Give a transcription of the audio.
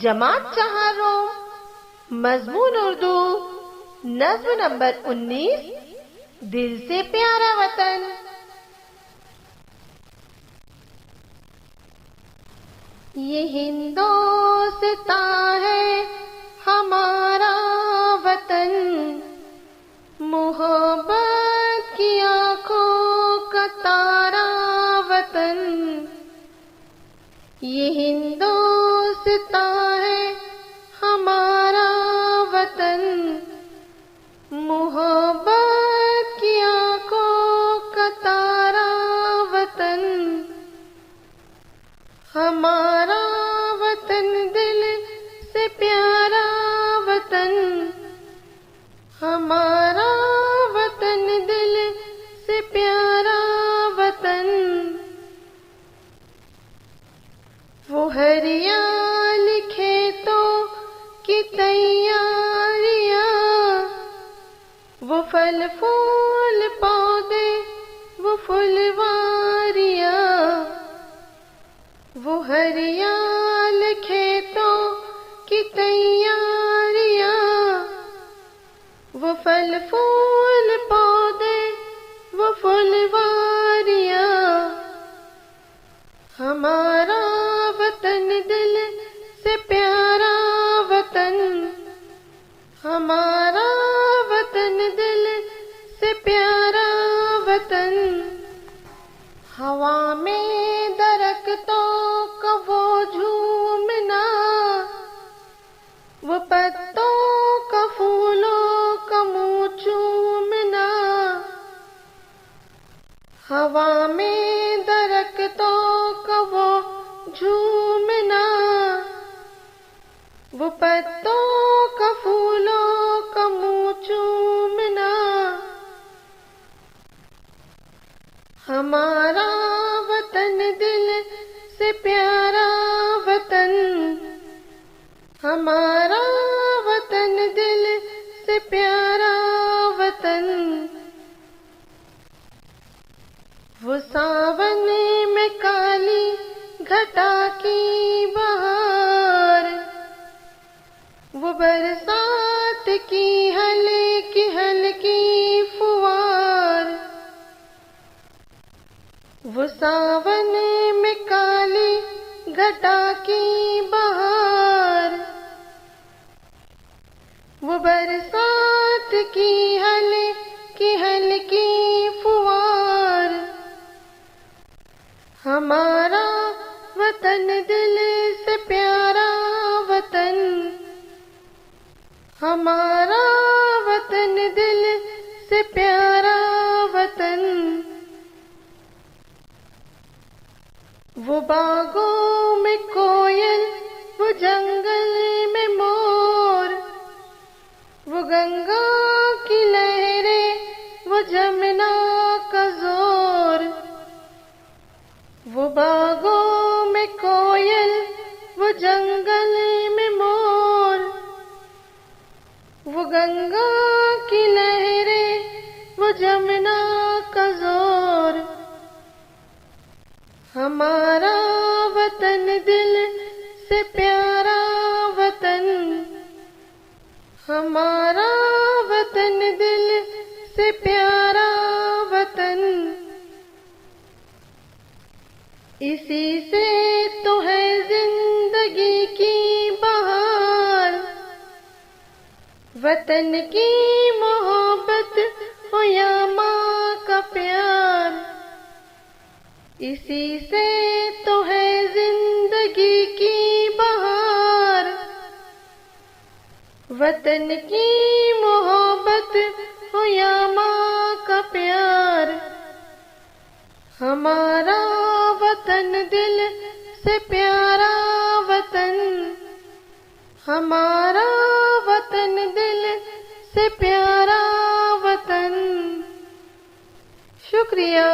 जमात चहारों, मजमून उर्दू, नज्म नंबर 19, दिल से प्यारा वतन। ये हिंदोस्तां है हमारा वतन, मोहब्बत की आंखों का तारा वतन। ये हिंदोस्तां है हमारा वतन, मोहब्बत की आंखों का तारा वतन। हमारा वतन दिल से प्यारा वतन, हमारा वतन दिल से प्यारा वतन। वो हरियाली खेतों की तैयारियां, वो फल फूल पौधे, वो फुलवारियां। वो हरियाली खेतों की तैयारियां, वो फल फूल पौधे, वो फुलवारियां। हमारा वतन दिल से प्यारा वतन, हमारा वतन दिल से प्यारा वतन। हवा में दरख्तों का वो झूमना, वो पत्तों का फूलों का मुंह चूमना। हवा में दरख्तों का वो झूमना, वो पत्तों का फूलों का मुंह चूमना। हमारा वतन दिल से प्यारा वतन, हमारा वतन दिल से प्यारा वतन। वो सावन में काली घटा की बहार, वो बरसात की हल्की हल्की फुहार। वो सावन में काली घटा की बहार, वो बरसात की हल्की हल्की फुहार। हमारा वतन दिल से प्यारा वतन, हमारा वतन दिल से प्यारा वतन। वो बागों में कोयल, वो जंगल में मोर, वो गंगा की लहरें, वो जमुना का जोर। वो बागों में कोयल, वो जंगल में मोर, वो गंगा की लहरें, वो जमुना का जोर। हमारा वतन दिल से प्यारा वतन, हमारा वतन दिल से प्यारा वतन। इसी से तो है जिंदगी की बहार, वतन की मोहब्बत हो या माँ का प्यार। इसी से तो है जिंदगी की बहार, वतन की मोहब्बत हो या माँ का प्यार। हमारा वतन दिल से प्यारा वतन, हमारा वतन दिल से प्यारा वतन। शुक्रिया।